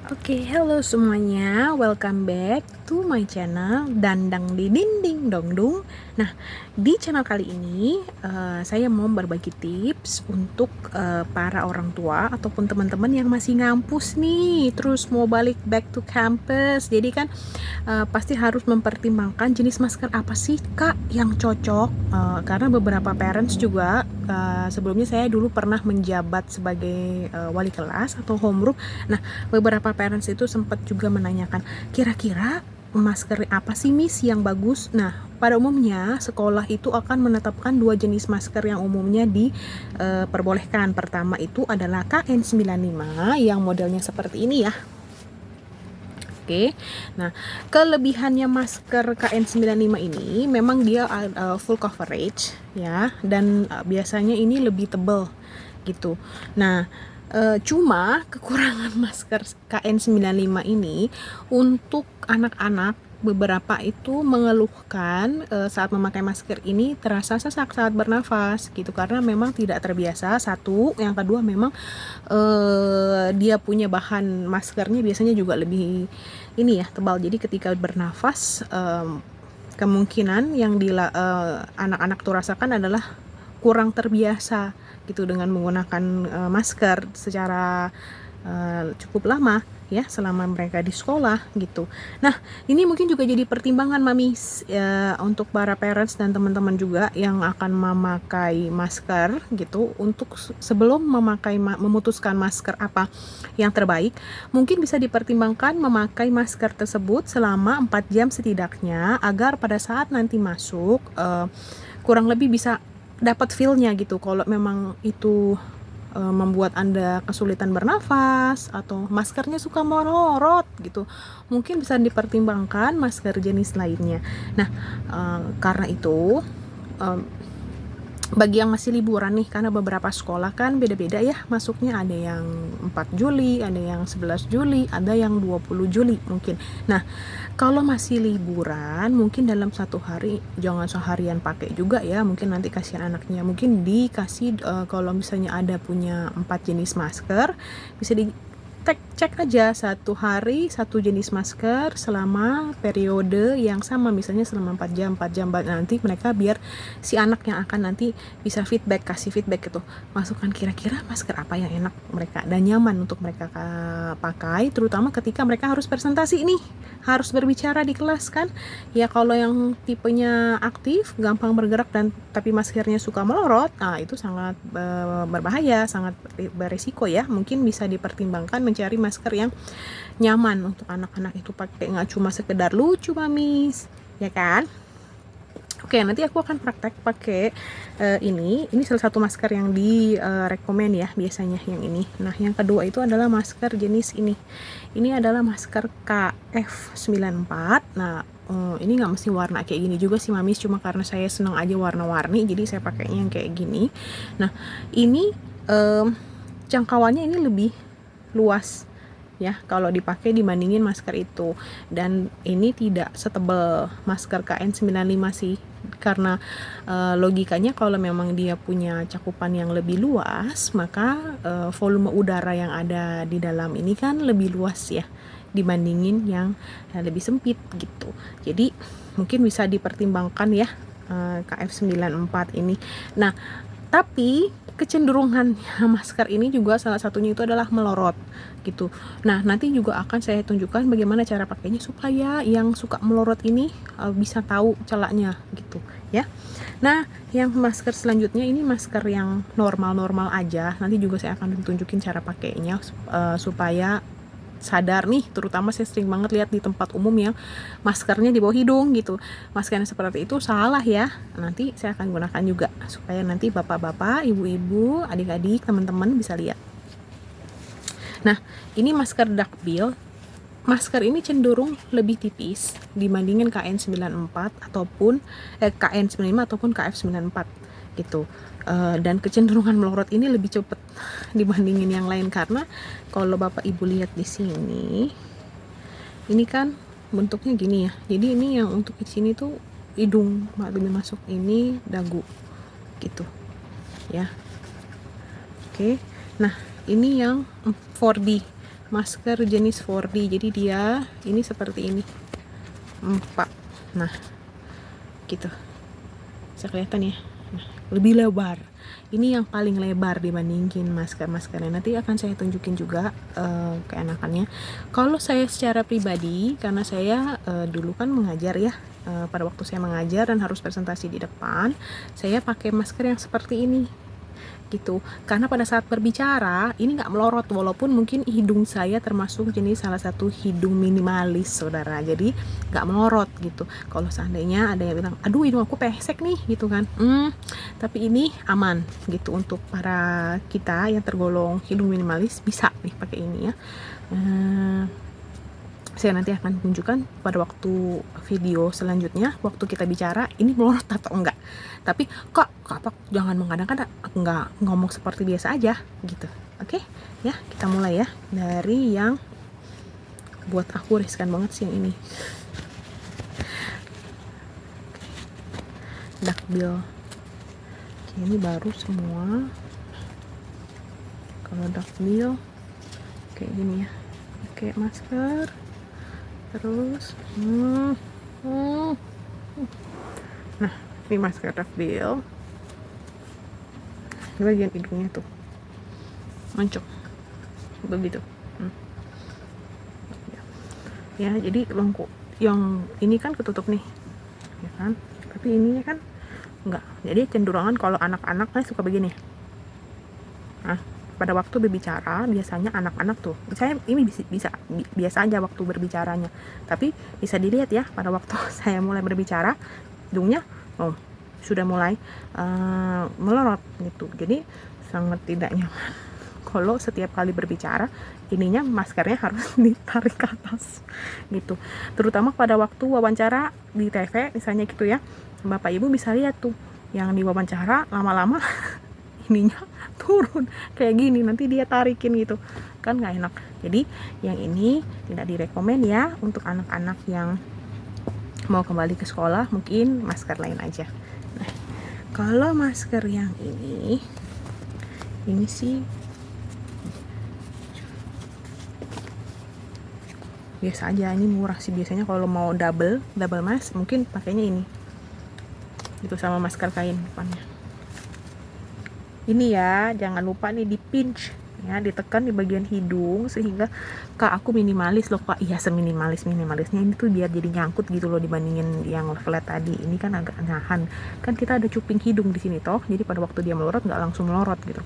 Oke, halo semuanya, welcome back to my channel Dandang di Dinding Dongdung. Nah, di channel kali ini saya mau berbagi tips untuk para orang tua ataupun teman-teman yang masih ngampus nih, terus mau balik back to campus. Jadi kan pasti harus mempertimbangkan jenis masker apa sih Kak yang cocok, karena beberapa parents juga sebelumnya saya dulu pernah menjabat sebagai wali kelas atau homeroom. Nah, beberapa parents itu sempat juga menanyakan, kira-kira masker apa sih Miss yang bagus? Nah, pada umumnya sekolah itu akan menetapkan dua jenis masker yang umumnya diperbolehkan. Pertama itu adalah KN95 yang modelnya seperti ini ya. Oke. Nah, kelebihannya masker KN95 ini memang dia full coverage ya, dan biasanya ini lebih tebal gitu. Nah, cuma kekurangan masker KN95 ini untuk anak-anak, beberapa itu mengeluhkan saat memakai masker ini terasa sesak saat bernafas gitu, karena memang tidak terbiasa. Satu, yang kedua memang dia punya bahan maskernya biasanya juga lebih ini ya, tebal. Jadi ketika bernafas kemungkinan yang anak-anak tuh rasakan adalah kurang terbiasa gitu dengan menggunakan masker secara cukup lama ya selama mereka di sekolah gitu. Nah, ini mungkin juga jadi pertimbangan mami untuk para parents dan teman-teman juga yang akan memakai masker gitu, untuk sebelum memutuskan masker apa yang terbaik, mungkin bisa dipertimbangkan memakai masker tersebut selama 4 jam setidaknya, agar pada saat nanti masuk kurang lebih bisa dapat feel-nya gitu. Kalau memang itu membuat Anda kesulitan bernafas atau maskernya suka melorot gitu, mungkin bisa dipertimbangkan masker jenis lainnya. Nah, karena itu bagi yang masih liburan nih, karena beberapa sekolah kan beda-beda ya masuknya, ada yang 4 Juli, ada yang 11 Juli, ada yang 20 Juli mungkin. Nah, kalau masih liburan, mungkin dalam satu hari jangan seharian pakai juga ya, mungkin nanti kasihan anaknya. Mungkin dikasih kalau misalnya ada punya 4 jenis masker, bisa cek aja satu hari satu jenis masker selama periode yang sama, misalnya selama 4 jam nanti mereka, biar si anak yang akan nanti bisa kasih feedback gitu, masukan kira-kira masker apa yang enak mereka dan nyaman untuk mereka pakai, terutama ketika mereka harus presentasi nih, harus berbicara di kelas kan ya. Kalau yang tipenya aktif, gampang bergerak dan tapi maskernya suka melorot, nah itu sangat berbahaya, sangat beresiko ya. Mungkin bisa dipertimbangkan mencari masker yang nyaman untuk anak-anak itu pakai, nggak cuma sekedar lucu mamis ya kan. Oke, nanti aku akan praktek pakai ini salah satu masker yang rekomen ya biasanya yang ini. Nah, yang kedua itu adalah masker jenis ini adalah masker KF94. Nah, ini nggak mesti warna kayak gini juga sih mamis, cuma karena saya senang aja warna-warni jadi saya pakainya yang kayak gini. Nah, ini jangkauannya ini lebih luas ya kalau dipakai dibandingin masker itu, dan ini tidak setebal masker KN95 sih, karena logikanya kalau memang dia punya cakupan yang lebih luas, maka volume udara yang ada di dalam ini kan lebih luas ya dibandingin yang lebih sempit gitu. Jadi mungkin bisa dipertimbangkan ya KF94 ini. Nah, tapi kecenderungan masker ini juga salah satunya itu adalah melorot gitu. Nah, nanti juga akan saya tunjukkan bagaimana cara pakainya supaya yang suka melorot ini bisa tahu celaknya gitu ya. Nah, yang masker selanjutnya ini masker yang normal-normal aja. Nanti juga saya akan tunjukin cara pakainya supaya sadar nih, terutama saya sering banget lihat di tempat umum yang maskernya di bawah hidung gitu. Maskernya seperti itu salah ya. Nanti saya akan gunakan juga supaya nanti bapak-bapak, ibu-ibu, adik-adik, teman-teman bisa lihat. Nah, ini masker duckbill. Masker ini cenderung lebih tipis dibandingin KN94 ataupun KN95 ataupun KF94 gitu. Dan kecenderungan melorot ini lebih cepat dibandingin yang lain, karena kalau bapak ibu lihat di sini, ini kan bentuknya gini ya. Jadi ini yang untuk di sini tuh hidung, lebih masuk ini dagu gitu ya. Oke. Nah, ini yang 4D masker jenis 4D, jadi dia ini seperti ini 4, nah gitu, bisa kelihatan ya. Nah, lebih lebar, ini yang paling lebar dibandingin masker-maskernya. Nanti akan saya tunjukin juga keenakannya. Kalau saya secara pribadi, karena saya dulu kan mengajar ya, pada waktu saya mengajar dan harus presentasi di depan, saya pakai masker yang seperti ini gitu, karena pada saat berbicara ini nggak melorot, walaupun mungkin hidung saya termasuk jenis salah satu hidung minimalis saudara, jadi nggak melorot gitu. Kalau seandainya ada yang bilang aduh hidung aku pesek nih gitu kan, tapi ini aman gitu untuk para kita yang tergolong hidung minimalis, bisa nih pakai ini ya. Saya nanti akan tunjukkan pada waktu video selanjutnya, waktu kita bicara ini melorot atau enggak. Tapi kok kapak jangan mengada-ngada, enggak, ngomong seperti biasa aja gitu. Oke ya, kita mulai ya dari yang buat aku riskan banget sih yang ini, dakbil. Oke, ini baru semua. Kalau dakbil kayak gini ya, pakai masker terus nah ini masker dakbil, bagian hidungnya tuh mancung begitu. Ya jadi lengkuk, yang ini kan ketutup nih ya kan, tapi ininya kan enggak, jadi cenderungan kalau anak-anak kan suka begini. Nah, pada waktu berbicara biasanya anak-anak tuh, saya ini bisa biasa aja waktu berbicaranya, tapi bisa dilihat ya pada waktu saya mulai berbicara hidungnya sudah mulai melorot gitu. Jadi sangat tidak nyaman kalau setiap kali berbicara ininya maskernya harus ditarik ke atas gitu, terutama pada waktu wawancara di TV misalnya gitu ya. Bapak Ibu bisa lihat tuh yang diwawancara lama-lama ininya turun kayak gini, nanti dia tarikin gitu kan, nggak enak. Jadi yang ini tidak direkomend ya untuk anak-anak yang mau kembali ke sekolah, mungkin masker lain aja. Nah, kalau masker yang ini sih biasa aja, ini murah sih biasanya. Kalau mau double mask mungkin pakainya ini itu sama masker kain depannya. Ini ya, jangan lupa nih di pinch ya, ditekan di bagian hidung sehingga kak aku minimalis loh kak. Iya, seminimalis-minimalisnya ini tuh biar jadi nyangkut gitu loh dibandingin yang flat tadi. Ini kan agak nahan. Kan kita ada cuping hidung di sini toh. Jadi pada waktu dia melorot nggak langsung melorot gitu.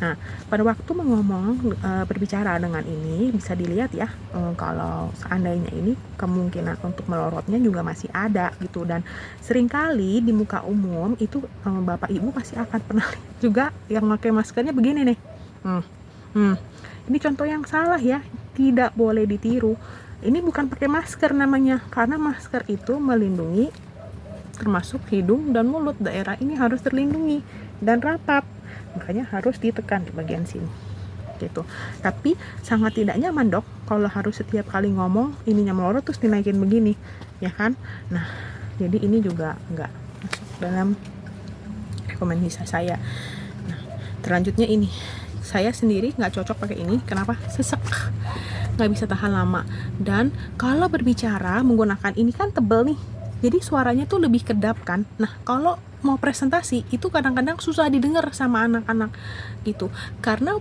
Nah, pada waktu ngomong berbicara dengan ini bisa dilihat ya, kalau seandainya ini kemungkinan untuk melorotnya juga masih ada gitu. Dan seringkali di muka umum itu Bapak Ibu pasti akan pernah lihat juga yang pakai maskernya begini nih. Ini contoh yang salah ya, tidak boleh ditiru. Ini bukan pakai masker namanya, karena masker itu melindungi termasuk hidung dan mulut. Daerah ini harus terlindungi dan rapat, makanya harus ditekan di bagian sini gitu. Tapi sangat tidak nyaman dok kalau harus setiap kali ngomong ininya melorot terus dinaikin begini ya kan. Nah, jadi ini juga nggak masuk dalam rekomendasi saya. Nah, selanjutnya ini saya sendiri nggak cocok pakai ini. Kenapa? Sesek, nggak bisa tahan lama. Dan kalau berbicara menggunakan ini kan tebel nih, jadi suaranya tuh lebih kedap kan. Nah, kalau mau presentasi itu kadang-kadang susah didengar sama anak-anak gitu, karena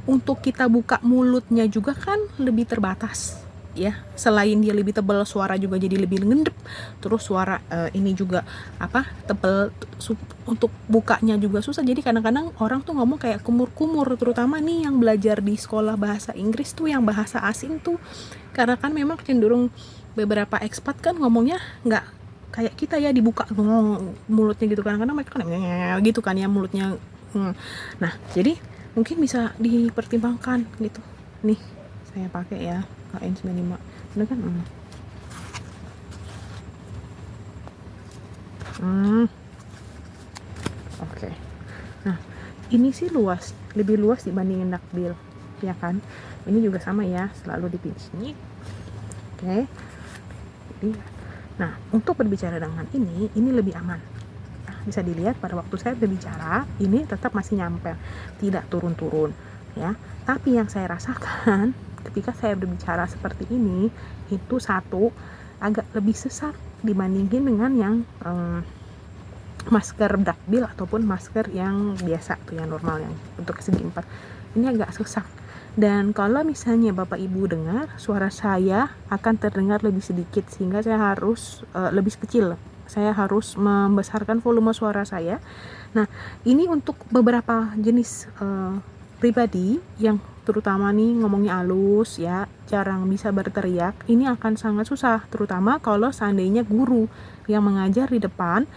untuk kita buka mulutnya juga kan lebih terbatas ya. Selain dia lebih tebal, suara juga jadi lebih ngendep. Terus suara ini juga tebal, untuk bukanya juga susah. Jadi kadang-kadang orang tuh ngomong kayak kumur-kumur, terutama nih yang belajar di sekolah bahasa Inggris tuh, yang bahasa asing tuh, karena kan memang cenderung beberapa ekspat kan ngomongnya nggak kayak kita ya, dibuka mulutnya gitu. Kadang-kadang mereka kan gitu kan ya mulutnya. Nah, jadi mungkin bisa dipertimbangkan gitu. Nih, saya pakai ya KN95. Ini kan Oke. Nah, ini sih luas, lebih luas dibandingin dakbil, ya kan? Ini juga sama ya, selalu di pinch ini. Oke. Jadi, nah, untuk berbicara dengan ini lebih aman. Nah, bisa dilihat pada waktu saya berbicara, ini tetap masih nyampe, tidak turun-turun, ya. Tapi yang saya rasakan ketika saya berbicara seperti ini itu satu agak lebih sesak dibandingin dengan yang masker duckbill ataupun masker yang biasa tuh, yang normal yang untuk segi 4. Ini agak sesak. Dan kalau misalnya Bapak Ibu dengar, suara saya akan terdengar lebih sedikit sehingga saya harus lebih kecil. Saya harus membesarkan volume suara saya. Nah, ini untuk beberapa jenis pribadi yang terutama nih ngomongnya halus ya, jarang bisa berteriak, ini akan sangat susah, terutama kalau seandainya guru yang mengajar di depan,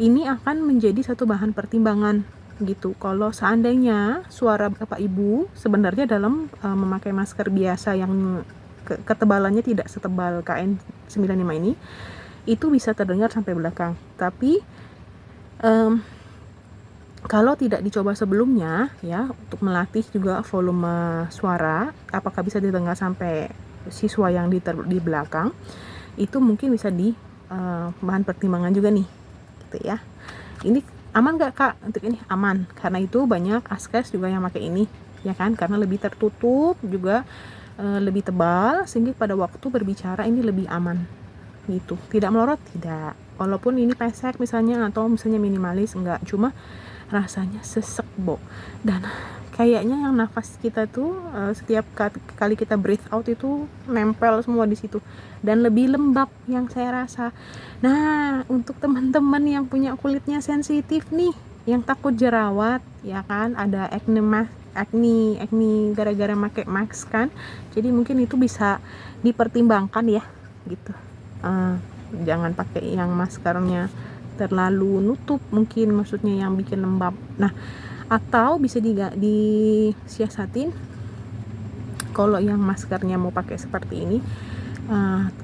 ini akan menjadi satu bahan pertimbangan gitu. Kalau seandainya suara Bapak Ibu sebenarnya dalam memakai masker biasa yang ketebalannya tidak setebal KN95 ini, itu bisa terdengar sampai belakang. Tapi kalau tidak dicoba sebelumnya ya, untuk melatih juga volume suara apakah bisa didengar sampai siswa yang di belakang, itu mungkin bisa di bahan pertimbangan juga nih gitu ya. Ini aman gak Kak? Untuk ini aman, karena itu banyak askes juga yang pakai ini ya kan, karena lebih tertutup juga, lebih tebal sehingga pada waktu berbicara ini lebih aman gitu. Tidak melorot, tidak, walaupun ini pesek misalnya atau misalnya minimalis, enggak, cuma rasanya sesek dan kayaknya yang nafas kita tuh setiap kali kita breathe out itu nempel semua di situ dan lebih lembab yang saya rasa. Nah, untuk teman-teman yang punya kulitnya sensitif nih, yang takut jerawat ya kan, ada acne gara-gara pakai mask kan, jadi mungkin itu bisa dipertimbangkan ya gitu. Jangan pakai yang maskernya terlalu nutup, mungkin maksudnya yang bikin lembab. Nah, atau bisa disiasatin kalau yang maskernya mau pakai seperti ini,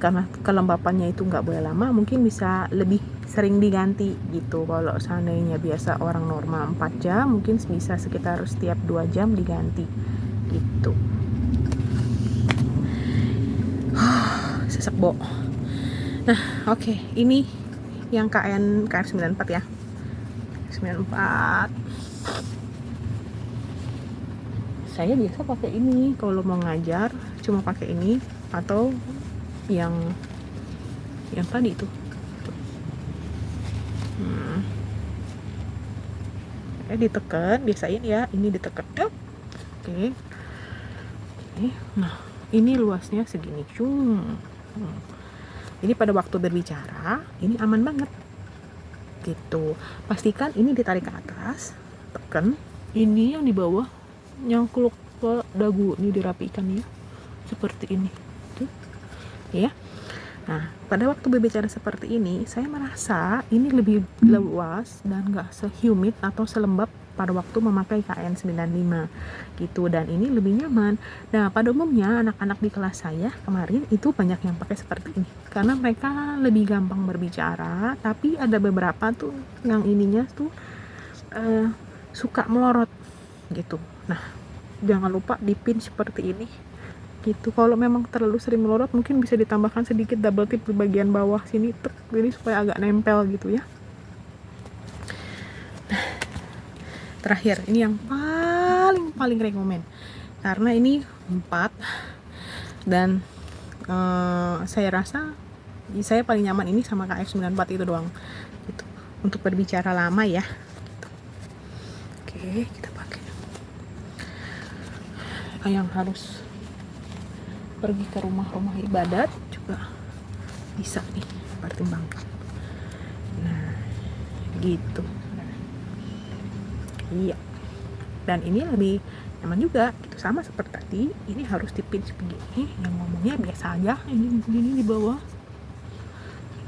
karena kelembapannya itu nggak boleh lama, mungkin bisa lebih sering diganti gitu. Kalau seandainya biasa orang normal 4 jam, mungkin bisa sekitar setiap 2 jam diganti gitu. Sesek Nah, oke, ini yang KN94 ya, 94. Saya biasa pakai ini kalau mau ngajar, cuma pakai ini atau yang tadi itu. Ditekan, biasain ya, ini ditekan. Oke. Nah, ini luasnya segini. Jadi pada waktu berbicara ini aman banget gitu. Pastikan ini ditarik ke atas, tekan. Ini yang di bawah nyangkluk ke dagu, ini dirapikan ya, seperti ini tuh ya. Nah, pada waktu berbicara seperti ini, saya merasa ini lebih luas dan gak sehumid atau selembab pada waktu memakai KN95 gitu, dan ini lebih nyaman. Nah, pada umumnya anak-anak di kelas saya kemarin itu banyak yang pakai seperti ini karena mereka lebih gampang berbicara, tapi ada beberapa tuh yang ininya tuh suka melorot gitu. Nah, jangan lupa dipin seperti ini gitu. Kalau memang terlalu sering melorot, mungkin bisa ditambahkan sedikit double tip di bagian bawah sini, jadi supaya agak nempel gitu ya. Terakhir, ini yang paling rekomen karena ini 4 dan saya rasa saya paling nyaman ini sama KF94 itu doang gitu, untuk berbicara lama ya gitu. Oke, kita pakai yang harus pergi ke rumah-rumah ibadat juga bisa nih, pertimbangkan. Nah, gitu. Iya, dan ini lebih nyaman juga gitu, sama seperti tadi. Ini harus dipinch begini, yang ngomongnya biasa aja, ini begini di bawah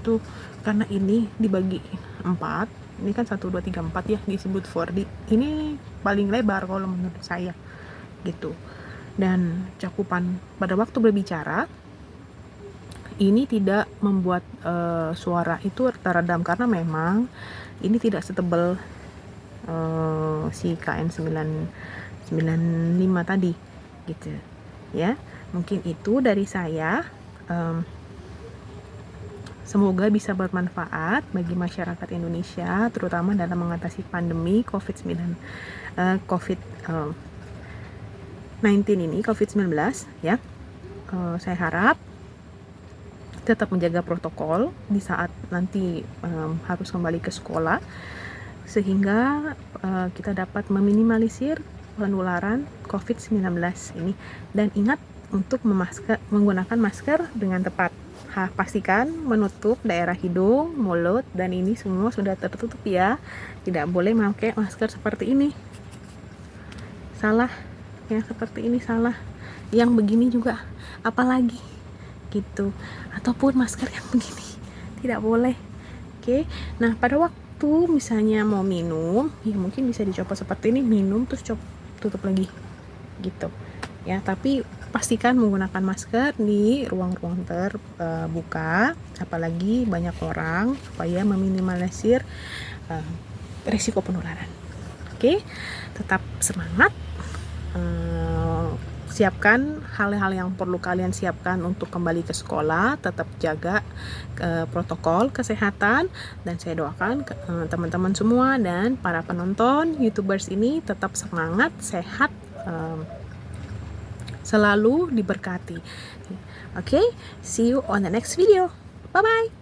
itu, karena ini dibagi 4, ini kan 1, 2, 3, 4 ya, disebut 4D. Ini paling lebar kalau menurut saya gitu. Dan cakupan pada waktu berbicara ini tidak membuat suara itu teredam, karena memang ini tidak setebal si KN95 tadi gitu ya. Mungkin itu dari saya, semoga bisa bermanfaat bagi masyarakat Indonesia, terutama dalam mengatasi pandemi COVID-19 ini, COVID-19 ya. saya harap tetap menjaga protokol di saat nanti harus kembali ke sekolah, sehingga kita dapat meminimalisir penularan COVID-19 ini. Dan ingat untuk menggunakan masker dengan tepat. Pastikan menutup daerah hidung, mulut, dan ini semua sudah tertutup ya. Tidak boleh memakai masker seperti ini. Salah, yang seperti ini salah. Yang begini juga, apalagi gitu, ataupun masker yang begini tidak boleh. Oke. Nah, pada waktu misalnya mau minum, ya mungkin bisa dicoba seperti ini, minum terus tutup lagi gitu ya, tapi pastikan menggunakan masker di ruang-ruang terbuka, apalagi banyak orang, supaya meminimalisir risiko penularan. Oke, tetap semangat. Siapkan hal-hal yang perlu kalian siapkan untuk kembali ke sekolah, tetap jaga protokol kesehatan, dan saya doakan teman-teman semua dan para penonton YouTubers ini tetap semangat, sehat, selalu diberkati. Okay, see you on the next video. Bye bye.